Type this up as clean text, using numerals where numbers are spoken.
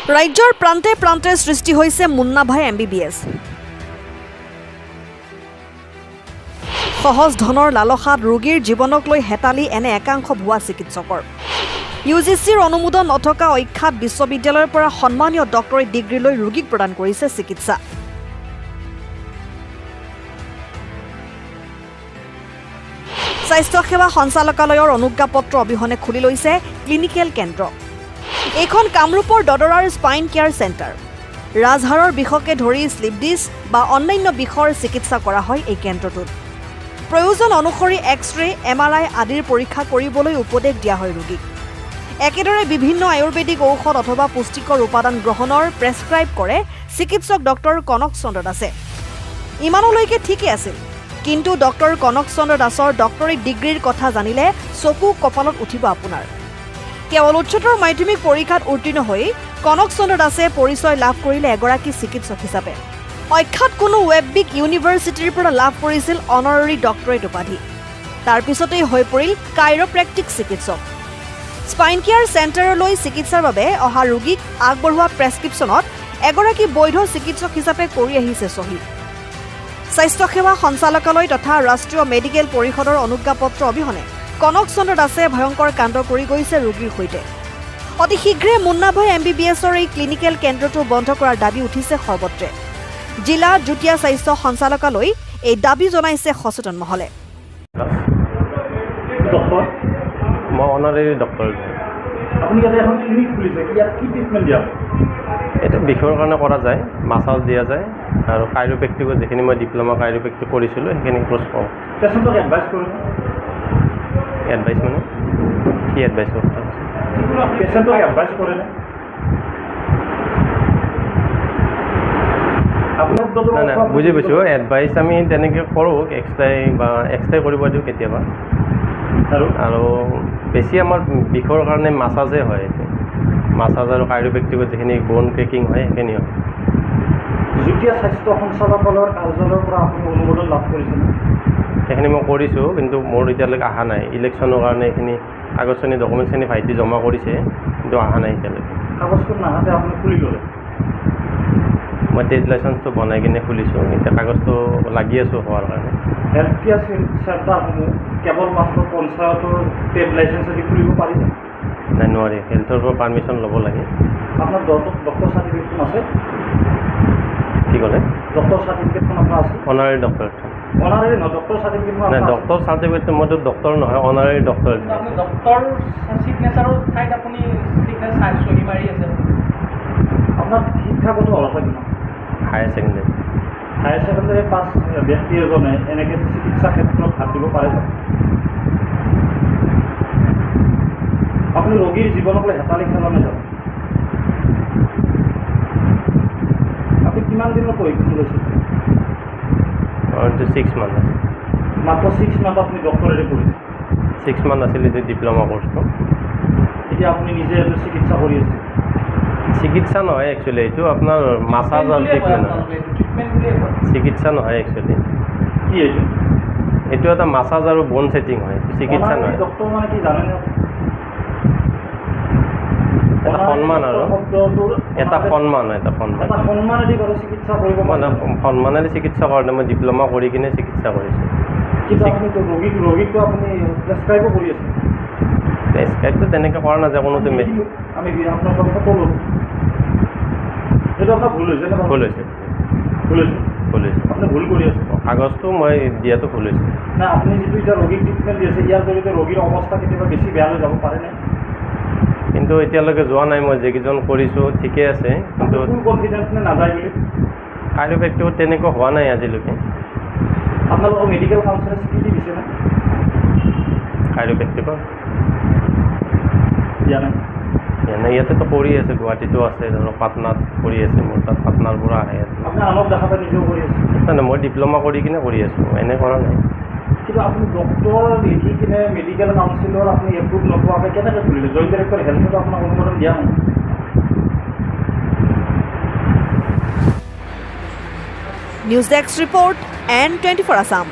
ৰাজ্যৰ প্ৰান্তে প্ৰান্তে সৃষ্টি হৈছে মুন্না ভাই MBBS। সহজ ধনৰ লালসাত ৰোগীৰ জীৱনক লৈ হেতালি এনে একাংশ ভুৱা চিকিৎসকৰ। UGCৰ অনুমোদন নথকা অখ্যাত বিশ্ববিদ্যালয়ৰ পৰা সন্মানীয় ডক্টৰেট ডিগ্ৰী লৈ ৰোগীক প্ৰদান কৰিছে চিকিৎসা। স্বাস্থ্য সেৱা সঞ্চালকালয়ৰ অনুজ্ঞাপত্ৰ অবিহনে খুলি লৈছে ক্লিনিকেল কেন্দ্ৰ। এইখন কামৰূপৰ দদৰাৰ স্পাইন কেয়াৰ চেণ্টাৰ। ৰাজহাড়ৰ বিষকে ধৰি স্লিপ ডিস্ক বা অন্যান্য বিষৰ চিকিৎসা কৰা হয় এই কেন্দ্ৰটোত। প্ৰয়োজন অনুসৰি এক্স-ৰে, MRI আদিৰ পৰীক্ষা কৰিবলৈ উপদেশ দিয়া হয় ৰোগীক। একেদৰে বিভিন্ন আয়ুৰ্বেদিক ঔষধ অথবা পুষ্টিকৰ উপাদান গ্ৰহণৰ প্ৰেছক্ৰাইব কৰে চিকিৎসক ডক্টৰ কনক চন্দ্ৰ দাসে। ইমানলৈকে ঠিকেই আছিল, কিন্তু ডক্টৰ কনক চন্দ্ৰ দাসৰ ডক্টৰেট ডিগ্ৰীৰ কথা জানিলে চকু কপালত উঠিব আপোনাৰ। কেৱল উচ্চতৰ মাধ্যমিক পৰীক্ষাত উত্তীৰ্ণ হৈ কনক চন্দ্ৰ দাসে পৰিচয় লাভ কৰিলে এগৰাকী চিকিৎসক হিচাপে। অখ্যাত কোনো ৱেববিগ ইউনিভাৰ্চিটিৰ পৰা লাভ কৰিছিল অনাৰাৰী ডক্টৰেট উপাধি। তাৰ পিছতেই হৈ পৰিল কাইৰোপ্ৰেক্টিক চিকিৎসক। স্পাইন কেয়াৰ চেণ্টাৰলৈ চিকিৎসাৰ বাবে অহা ৰোগীক আগবঢ়োৱা প্ৰেছক্ৰিপশ্যনত এগৰাকী বৈধ চিকিৎসক হিচাপে কৰি আহিছে চহী। স্বাস্থ্য সেৱা সঞ্চালকালয় তথা ৰাষ্ট্ৰীয় মেডিকেল পৰিষদৰ অনুজ্ঞাপত্ৰ অবিহনে কনক চন্দ্ৰ দাসে ভয়ংকৰ কাণ্ড কৰি গৈছে ৰোগীৰ সৈতে। অতি শীঘ্ৰে মুন্না ভাই MBBSৰ এই ক্লিনিকেল কেন্দ্ৰটো বন্ধ কৰাৰ দাবী উঠিছে সৰ্বত্ৰে। জিলা যুটীয়া স্বাস্থ্য সঞ্চালকালয় এই দাবী জনাইছে সচেতন মহলে। মই অনাৰাৰী ডক্টৰ। আপুনি ইয়াতে এখন ক্লিনিক খুলিছে, ইয়াত কি ট্ৰিটমেণ্ট দিয়া? এইটো বিষৰ কাৰণে কৰা যায়, মাছাজ দিয়া যায় আৰু কাইৰোপ্ৰেক্টিকত যিখিনি মই ডিপ্ল'মা কাইৰোপ্ৰেক্টিক কৰিছিলোঁ সেইখিনি কোৰ্চ কৰোঁ। পেচেণ্টক এডভাইচ কৰে? এডভাইচ মানে কি এডভাইচ কৰোঁ? পেচেণ্টক এডভাইচ কৰেনে? নাই নাই, বুজি পাইছোঁ। এডভাইচ আমি তেনেকৈ কৰোঁ, এক্সট্ৰাই কৰিব দিওঁ কেতিয়াবা। আৰু বেছি আমাৰ বিষৰ কাৰণে মাছাজে হয়। মাছাজ আৰু কাইৰোপ্ৰেক্টিকত যিখিনি বন ক্ৰেকিং হয় সেইখিনি হয়। যুটীয়া স্বাস্থ্য সঞ্চালকালয়ৰ কাৰ্যালয়ৰ পৰা আপুনি অনুমোদন লাভ কৰিছেনে? সেইখিনি মই কৰিছোঁ, কিন্তু মোৰ এতিয়ালৈকে অহা নাই। ইলেকশ্যনৰ কাৰণে এইখিনি কাগজখিনি ডকুমেণ্টছখিনি ভাইটি জমা কৰিছে, কিন্তু অহা নাই এতিয়ালৈকে। কাগজখন নাহাতে আপুনি খুলি ল'লে? মই ট্ৰেড লাইচেঞ্চটো বনাই কিনে খুলিছোঁ, এতিয়া কাগজটো লাগি আছোঁ হোৱাৰ কাৰণে। হেল্থ কেয়াৰ চেণ্টাৰসমূহ কেৱল মাত্ৰ পঞ্চায়তৰ ট্ৰেড লাইচেঞ্চেদি খুলিব পাৰিছে? নাই, নোৱাৰি। হেল্থৰ পৰা পাৰ্মিশ্যন ল'ব লাগে। আপোনাৰ ডক্টৰ চাৰ্টিফিকেটখন আছে? কি ক'লে? ডক্টৰ চাৰ্টিফিকেটখন আপোনাৰ আছে? অনাৰাৰী ডক্টৰ। অনাৰাৰী নহয়, ডক্টৰ চাৰ্টিফিকেটখন নাই, ডক্টৰ চাৰ্টিফিকেট মইতো ডক্টৰ নহয়, অনাৰাৰী ডক্টৰ। আপুনি ডক্টৰ চিগনেচাৰৰ ঠাইত আপুনি চিগনেচাৰ চহী মাৰি আছে। আপোনাৰ শিক্ষাগত অৰ্হতা কিমান? Higher secondary. Higher secondary pass ব্যক্তি এজনে এনেকৈ চিকিৎসা ক্ষেত্ৰত হাত দিব পাৰে জানো? আপুনি ৰোগীৰ জীৱনক লৈ হেতালি খেলনে যাব? আপুনি কিমান দিনৰ প্ৰশিক্ষণ লৈছে? 6 মান্থ আছে। মাত্ৰ 6 মান্থ আপুনি ডক্টৰেট কৰিছে? 6 মান্থ আছিল এইটো ডিপ্ল'মা কোৰ্চটো। এতিয়া আপুনি নিজে এইটো চিকিৎসা কৰি আছে? চিকিৎসা নহয় একচুৱেলি, এইটো আপোনাৰ মাছাজ আৰু ট্ৰিটমেণ্ট হয়। চিকিৎসা নহয় একচুৱেলি। কি এইটো? এইটো এটা মাছাজ আৰু বন ছেটিং হয়, চিকিৎসা নহয়। ডক্টৰ মানে কি জানেনে? এটা সন্মান আৰু এটা সন্মানেদি বাৰু চিকিৎসা কৰিব মানে সন্মানেৰে চিকিৎসা কৰোঁতে মই ডিপ্ল'মা কৰি কিনে চিকিৎসা কৰিছোঁ। কিন্তু আপুনিতো ৰোগীকটো আপুনি প্ৰেছক্ৰাইবো কৰি আছে? প্ৰেছক্ৰাইবটো তেনেকৈ কৰা নাযায় কোনোটো। আমি আপোনাৰ পৰা ফটো ল'লোঁ, এইটো আপোনাৰ ভুল হৈছে নে? ভুল হৈছে, ভুল হৈছে, ভুল হৈছে। আপুনি ভুল কৰি আছে। কাগজটো মই দিয়াটো ভুল হৈছে। নাই, আপুনি যিটো এতিয়া ৰোগীক ট্ৰিটমেণ্ট দি আছে, ইয়াৰ জৰিয়তে ৰোগীৰ অৱস্থা কেতিয়াবা বেছি বেয়া হৈ যাব পাৰেনে? কিন্তু এতিয়ালৈকে যোৱা নাই। মই যিকেইজন কৰিছোঁ ঠিকে আছে, কিন্তু ফুল কনফিডেন্স নে নাযায় বুলি? কাইৰোপ্ৰেক্টিকত তেনেকুৱা হোৱা নাই আজিলৈকে। আপোনালোকৰ মেডিকেল কাউন্সিলে স্বীকৃতি দিছেনে? কাইৰোপ্ৰেক্টিকত দিয়া নাই? ইয়াতেতো কৰি আছে, গুৱাহাটীতো আছে, ধৰক পাটনাত কৰি আছে। মোৰ তাত পাটনাৰ পৰা আহি আছে। আপুনি আনক দেখা পাই নিজেও কৰি আছে? নাই, মই ডিপ্ল'মা কৰি কিনে কৰি আছোঁ, এনে কৰা নাই। কিন্তু আপুনি ডক্টৰ লিখি কিনে মেডিকেল কাউন্সিলৰ আপুনি এপ্ৰুভ নোপোৱাকৈ কেনেকৈ খুলিলে? জইণ্ট ডাইৰেক্টৰ হেল্থতো আপোনাক অনুমোদন দিয়া নাই? News desk report N24 Assam.